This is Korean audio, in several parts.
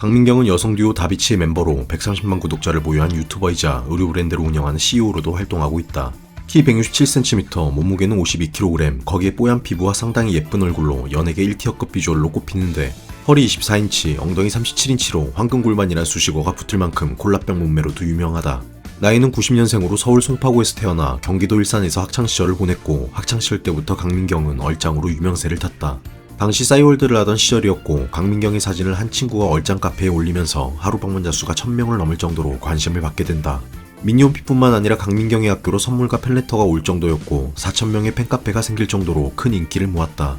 강민경은 여성 듀오 다비치의 멤버로 130만 구독자를 보유한 유튜버이자 의류 브랜드를 운영하는 CEO로도 활동하고 있다. 키 167cm, 몸무게는 52kg, 거기에 뽀얀 피부와 상당히 예쁜 얼굴로 연예계 1티어급 비주얼로 꼽히는데 허리 24인치, 엉덩이 37인치로 황금 골반이란 수식어가 붙을 만큼 콜라병 몸매로도 유명하다. 나이는 90년생으로 서울 송파구에서 태어나 경기도 일산에서 학창시절을 보냈고 학창시절 때부터 강민경은 얼짱으로 유명세를 탔다. 당시 싸이월드를 하던 시절이었고 강민경의 사진을 한 친구가 얼짱 카페에 올리면서 하루 방문자 수가 1000명을 넘을 정도로 관심을 받게 된다. 미니홈피뿐만 아니라 강민경의 학교로 선물과 팬레터가 올 정도였고 4000명의 팬카페가 생길 정도로 큰 인기를 모았다.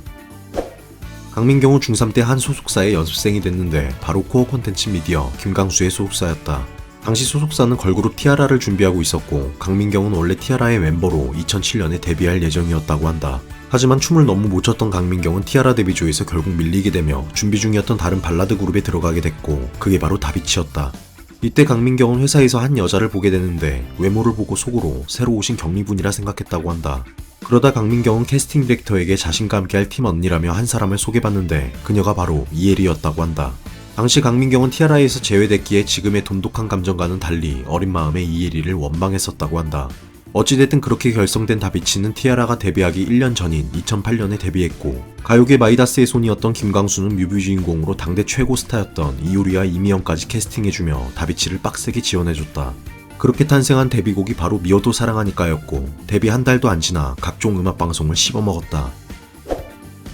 강민경은 중3 때 한 소속사의 연습생이 됐는데 바로 코어 콘텐츠 미디어 김강수의 소속사였다. 당시 소속사는 걸그룹 티아라를 준비하고 있었고 강민경은 원래 티아라의 멤버로 2007년에 데뷔할 예정이었다고 한다. 하지만 춤을 너무 못 췄던 강민경은 티아라 데뷔조에서 결국 밀리게 되며 준비 중이었던 다른 발라드 그룹에 들어가게 됐고 그게 바로 다비치였다. 이때 강민경은 회사에서 한 여자를 보게 되는데 외모를 보고 속으로 새로 오신 경리분이라 생각했다고 한다. 그러다 강민경은 캐스팅 디렉터에게 자신과 함께할 팀 언니라며 한 사람을 소개받는데 그녀가 바로 이혜리였다고 한다. 당시 강민경은 티아라에서 제외됐기에 지금의 돈독한 감정과는 달리 어린 마음에 이혜리를 원망했었다고 한다. 어찌됐든 그렇게 결성된 다비치는 티아라가 데뷔하기 1년 전인 2008년에 데뷔했고 가요계 마이다스의 손이었던 김광수는 뮤비 주인공으로 당대 최고 스타였던 이효리와 이미영까지 캐스팅해주며 다비치를 빡세게 지원해줬다. 그렇게 탄생한 데뷔곡이 바로 미워도 사랑하니까였고 데뷔 한 달도 안 지나 각종 음악방송을 씹어먹었다.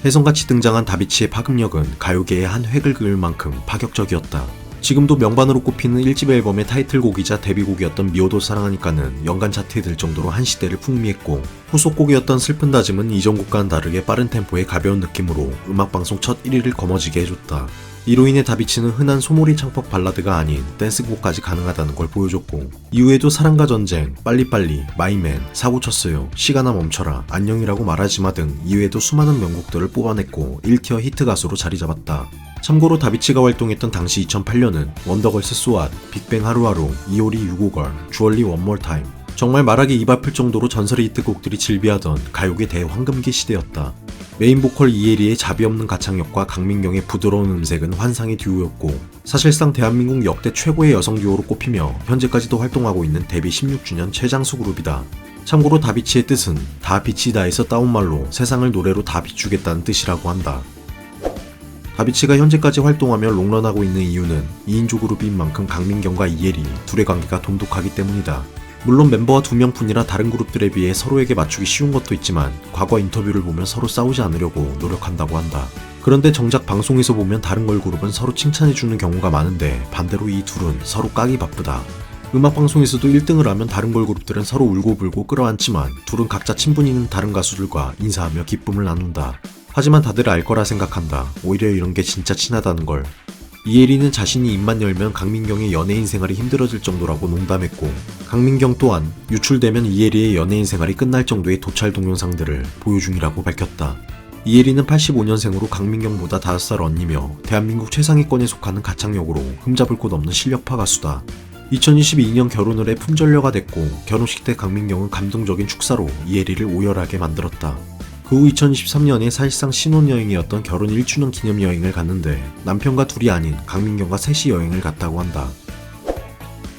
혜성같이 등장한 다비치의 파급력은 가요계에 한 획을 그을 만큼 파격적이었다. 지금도 명반으로 꼽히는 1집 앨범의 타이틀곡이자 데뷔곡이었던 미워도 사랑하니까는 연간 차트에 들 정도로 한 시대를 풍미했고 후속곡이었던 슬픈 다짐은 이전 곡과는 다르게 빠른 템포의 가벼운 느낌으로 음악방송 첫 1위를 거머쥐게 해줬다. 이로 인해 다비치는 흔한 소몰이 창법 발라드가 아닌 댄스곡까지 가능하다는 걸 보여줬고 이후에도 사랑과 전쟁, 빨리빨리, 마이맨, 사고 쳤어요, 시간아 멈춰라, 안녕이라고 말하지마 등 이외에도 수많은 명곡들을 뽑아냈고 1티어 히트 가수로 자리잡았다. 참고로 다비치가 활동했던 당시 2008년은 원더걸스 쏘앗, 빅뱅 하루하루, 이효리 유고걸, 주얼리 원몰 타임 정말 말하기 입 아플 정도로 전설의 히트곡들이 질비하던 가요계 대황금기 시대였다. 메인 보컬 이혜리의 자비 없는 가창력과 강민경의 부드러운 음색은 환상의 듀오였고 사실상 대한민국 역대 최고의 여성 듀오로 꼽히며 현재까지도 활동하고 있는 데뷔 16주년 최장수 그룹이다. 참고로 다비치의 뜻은 다 비치다에서 따온 말로 세상을 노래로 다 비추겠다는 뜻이라고 한다. 다비치가 현재까지 활동하며 롱런하고 있는 이유는 2인조 그룹인 만큼 강민경과 이혜리 둘의 관계가 돈독하기 때문이다. 물론 멤버와 2명뿐이라 다른 그룹들에 비해 서로에게 맞추기 쉬운 것도 있지만 과거 인터뷰를 보면 서로 싸우지 않으려고 노력한다고 한다. 그런데 정작 방송에서 보면 다른 걸그룹은 서로 칭찬해주는 경우가 많은데 반대로 이 둘은 서로 까기 바쁘다. 음악방송에서도 1등을 하면 다른 걸그룹들은 서로 울고불고 끌어안지만 둘은 각자 친분 있는 다른 가수들과 인사하며 기쁨을 나눈다. 하지만 다들 알 거라 생각한다. 오히려 이런 게 진짜 친하다는 걸. 이혜리는 자신이 입만 열면 강민경의 연예인 생활이 힘들어질 정도라고 농담했고 강민경 또한 유출되면 이혜리의 연예인 생활이 끝날 정도의 도찰 동영상들을 보유 중이라고 밝혔다. 이혜리는 85년생으로 강민경보다 5살 언니며 대한민국 최상위권에 속하는 가창력으로 흠잡을 곳 없는 실력파 가수다. 2022년 결혼을 해 품절녀가 됐고 결혼식 때 강민경은 감동적인 축사로 이혜리를 오열하게 만들었다. 그 후 2023년에 사실상 신혼여행이었던 결혼 1주년 기념여행을 갔는데 남편과 둘이 아닌 강민경과 셋이 여행을 갔다고 한다.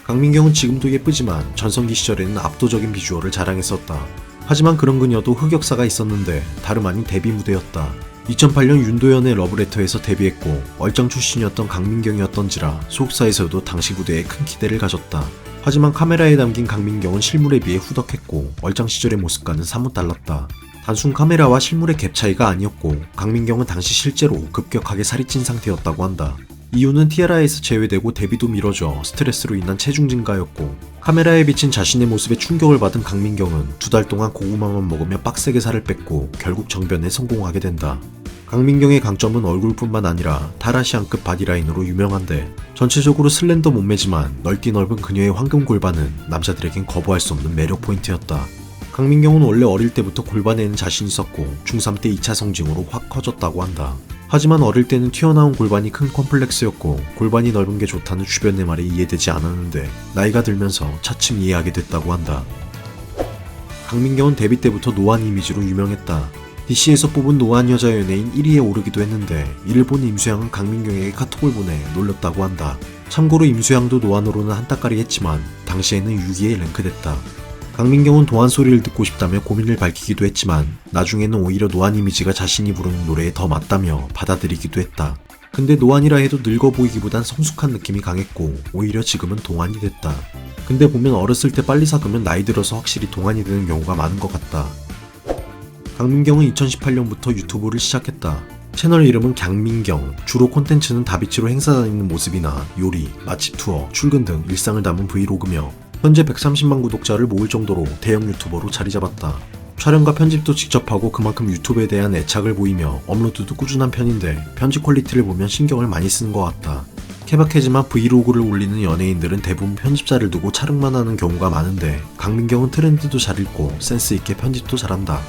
강민경은 지금도 예쁘지만 전성기 시절에는 압도적인 비주얼을 자랑했었다. 하지만 그런 그녀도 흑역사가 있었는데 다름 아닌 데뷔 무대였다. 2008년 윤도현의 러브레터에서 데뷔했고 얼짱 출신이었던 강민경이었던지라 소속사에서도 당시 무대에 큰 기대를 가졌다. 하지만 카메라에 담긴 강민경은 실물에 비해 후덕했고 얼짱 시절의 모습과는 사뭇 달랐다. 단순 카메라와 실물의 갭 차이가 아니었고 강민경은 당시 실제로 급격하게 살이 찐 상태였다고 한다. 이유는 티아라에서 제외되고 데뷔도 미뤄져 스트레스로 인한 체중 증가였고 카메라에 비친 자신의 모습에 충격을 받은 강민경은 2달 동안 고구마만 먹으며 빡세게 살을 뺐고 결국 정변에 성공하게 된다. 강민경의 강점은 얼굴뿐만 아니라 타라시안급 바디라인으로 유명한데 전체적으로 슬렌더 몸매지만 넓디 넓은 그녀의 황금 골반은 남자들에겐 거부할 수 없는 매력 포인트였다. 강민경은 원래 어릴 때부터 골반에는 자신 있었고 중3 때 2차 성징으로 확 커졌다고 한다. 하지만 어릴 때는 튀어나온 골반이 큰 컴플렉스였고 골반이 넓은 게 좋다는 주변의 말이 이해되지 않았는데 나이가 들면서 차츰 이해하게 됐다고 한다. 강민경은 데뷔 때부터 노안 이미지로 유명했다. DC에서 뽑은 노안 여자 연예인 1위에 오르기도 했는데 이를 본 임수양은 강민경에게 카톡을 보내 놀렸다고 한다. 참고로 임수양도 노안으로는 한따까리 했지만 당시에는 6위에 랭크됐다. 강민경은 노안 소리를 듣고 싶다며 고민을 밝히기도 했지만 나중에는 오히려 노안 이미지가 자신이 부르는 노래에 더 맞다며 받아들이기도 했다. 근데 노안이라 해도 늙어 보이기보단 성숙한 느낌이 강했고 오히려 지금은 동안이 됐다. 근데 보면 어렸을 때 빨리 삭으면 나이 들어서 확실히 동안이 되는 경우가 많은 것 같다. 강민경은 2018년부터 유튜브를 시작했다. 채널 이름은 강민경, 주로 콘텐츠는 다비치로 행사 다니는 모습이나 요리, 맛집 투어, 출근 등 일상을 담은 브이로그며 현재 130만 구독자를 모을 정도로 대형 유튜버로 자리 잡았다. 촬영과 편집도 직접 하고 그만큼 유튜브에 대한 애착을 보이며 업로드도 꾸준한 편인데 편집 퀄리티를 보면 신경을 많이 쓰는 것 같다. 케바케지만 브이로그를 올리는 연예인들은 대부분 편집자를 두고 촬영만 하는 경우가 많은데 강민경은 트렌드도 잘 읽고 센스 있게 편집도 잘한다.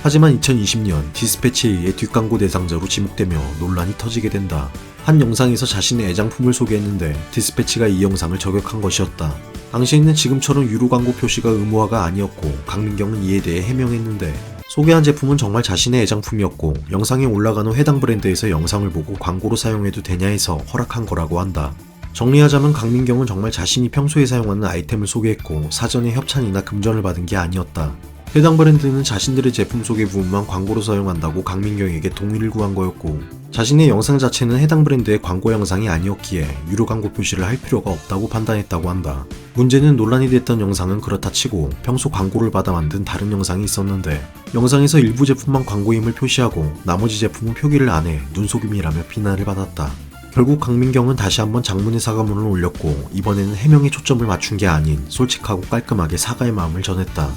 하지만 2020년 디스패치에 의해 뒷광고 대상자로 지목되며 논란이 터지게 된다. 한 영상에서 자신의 애장품을 소개했는데 디스패치가 이 영상을 저격한 것이었다. 당시에는 지금처럼 유료 광고 표시가 의무화가 아니었고 강민경은 이에 대해 해명했는데 소개한 제품은 정말 자신의 애장품이었고 영상에 올라간 후 해당 브랜드에서 영상을 보고 광고로 사용해도 되냐 해서 허락한 거라고 한다. 정리하자면 강민경은 정말 자신이 평소에 사용하는 아이템을 소개했고 사전에 협찬이나 금전을 받은 게 아니었다. 해당 브랜드는 자신들의 제품 소개 부분만 광고로 사용한다고 강민경에게 동의를 구한 거였고 자신의 영상 자체는 해당 브랜드의 광고 영상이 아니었기에 유료 광고 표시를 할 필요가 없다고 판단했다고 한다. 문제는 논란이 됐던 영상은 그렇다 치고 평소 광고를 받아 만든 다른 영상이 있었는데 영상에서 일부 제품만 광고임을 표시하고 나머지 제품은 표기를 안 해 눈속임이라며 비난을 받았다. 결국 강민경은 다시 한번 장문의 사과문을 올렸고 이번에는 해명에 초점을 맞춘 게 아닌 솔직하고 깔끔하게 사과의 마음을 전했다.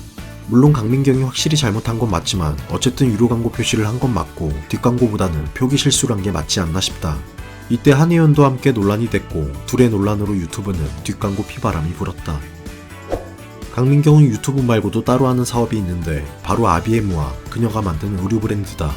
물론 강민경이 확실히 잘못한 건 맞지만 어쨌든 유료 광고 표시를 한 건 맞고 뒷광고보다는 표기 실수를 한 게 맞지 않나 싶다. 이때 한의원도 함께 논란이 됐고 둘의 논란으로 유튜브는 뒷광고 피바람이 불었다. 강민경은 유튜브 말고도 따로 하는 사업이 있는데 바로 아비에무아, 그녀가 만든 의류 브랜드다.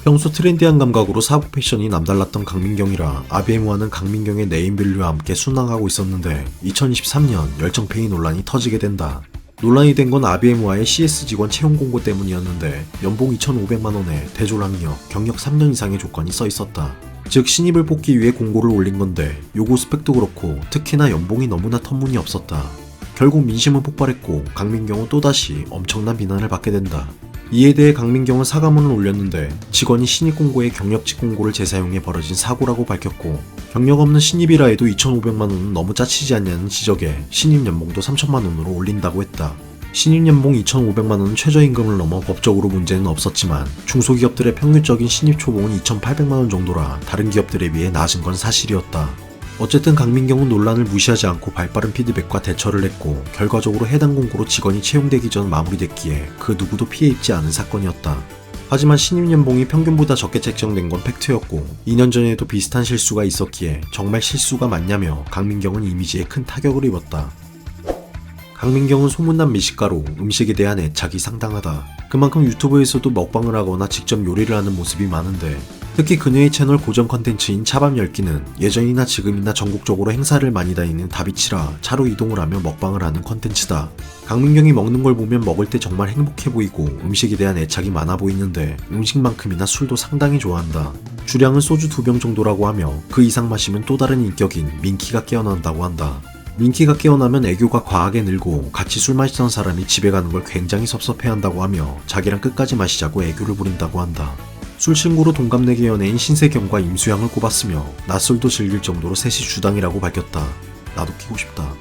평소 트렌디한 감각으로 사복 패션이 남달랐던 강민경이라 아비에무아는 강민경의 네임밸류와 함께 순항하고 있었는데 2023년 열정페이 논란이 터지게 된다. 논란이 된 건 아비에무아의 CS 직원 채용 공고 때문이었는데 연봉 2,500만원에 대졸학력, 경력 3년 이상의 조건이 써있었다. 즉 신입을 뽑기 위해 공고를 올린 건데 요구 스펙도 그렇고 특히나 연봉이 너무나 터무니없었다. 결국 민심은 폭발했고 강민경은 또다시 엄청난 비난을 받게 된다. 이에 대해 강민경은 사과문을 올렸는데 직원이 신입 공고에 경력직 공고를 재사용해 벌어진 사고라고 밝혔고 경력 없는 신입이라 해도 2,500만원은 너무 짜치지 않냐는 지적에 신입 연봉도 3,000만원으로 올린다고 했다. 신입 연봉 2,500만원은 최저임금을 넘어 법적으로 문제는 없었지만 중소기업들의 평균적인 신입 초봉은 2,800만원 정도라 다른 기업들에 비해 낮은 건 사실이었다. 어쨌든 강민경은 논란을 무시하지 않고 발빠른 피드백과 대처를 했고 결과적으로 해당 공고로 직원이 채용되기 전 마무리됐기에 그 누구도 피해 입지 않은 사건이었다. 하지만 신입 연봉이 평균보다 적게 책정된 건 팩트였고 2년 전에도 비슷한 실수가 있었기에 정말 실수가 맞냐며 강민경은 이미지에 큰 타격을 입었다. 강민경은 소문난 미식가로 음식에 대한 애착이 상당하다. 그만큼 유튜브에서도 먹방을 하거나 직접 요리를 하는 모습이 많은데 특히 그녀의 채널 고정 컨텐츠인 차밥 10끼는 예전이나 지금이나 전국적으로 행사를 많이 다니는 다비치라 차로 이동을 하며 먹방을 하는 컨텐츠다. 강민경이 먹는 걸 보면 먹을 때 정말 행복해 보이고 음식에 대한 애착이 많아 보이는데 음식만큼이나 술도 상당히 좋아한다. 주량은 소주 2병 정도라고 하며 그 이상 마시면 또 다른 인격인 민키가 깨어난다고 한다. 민키가 깨어나면 애교가 과하게 늘고 같이 술 마시던 사람이 집에 가는 걸 굉장히 섭섭해한다고 하며 자기랑 끝까지 마시자고 애교를 부린다고 한다. 술친구로 동갑내기 연예인 신세경과 임수양을 꼽았으며 낮술도 즐길 정도로 셋이 주당이라고 밝혔다. 나도 키고 싶다.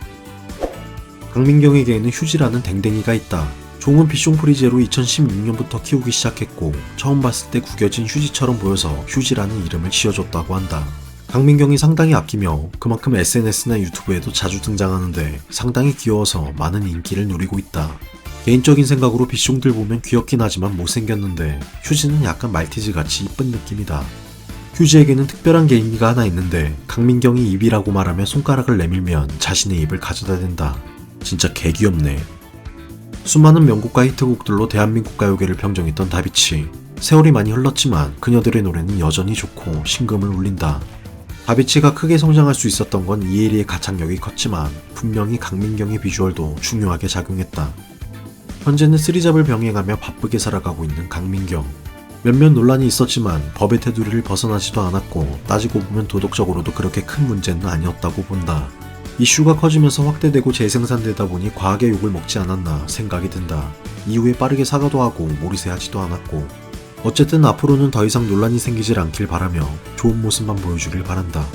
강민경에게는 휴지라는 댕댕이가 있다. 종은 비숑프리제로 2016년부터 키우기 시작했고 처음 봤을 때 구겨진 휴지처럼 보여서 휴지라는 이름을 지어줬다고 한다. 강민경이 상당히 아끼며 그만큼 SNS나 유튜브에도 자주 등장하는데 상당히 귀여워서 많은 인기를 누리고 있다. 개인적인 생각으로 비숑들 보면 귀엽긴 하지만 못생겼는데 휴지는 약간 말티즈같이 이쁜 느낌이다. 휴지에게는 특별한 개인기가 하나 있는데 강민경이 입이라고 말하며 손가락을 내밀면 자신의 입을 가져다 댄다. 진짜 개귀엽네. 수많은 명곡과 히트곡들로 대한민국 가요계를 평정했던 다비치. 세월이 많이 흘렀지만 그녀들의 노래는 여전히 좋고 신금을 울린다. 다비치가 크게 성장할 수 있었던 건 이혜리의 가창력이 컸지만 분명히 강민경의 비주얼도 중요하게 작용했다. 현재는 쓰리잡을 병행하며 바쁘게 살아가고 있는 강민경. 몇몇 논란이 있었지만 법의 테두리를 벗어나지도 않았고 따지고 보면 도덕적으로도 그렇게 큰 문제는 아니었다고 본다. 이슈가 커지면서 확대되고 재생산되다 보니 과하게 욕을 먹지 않았나 생각이 든다. 이후에 빠르게 사과도 하고 모리세하지도 않았고 어쨌든 앞으로는 더 이상 논란이 생기질 않길 바라며 좋은 모습만 보여주길 바란다.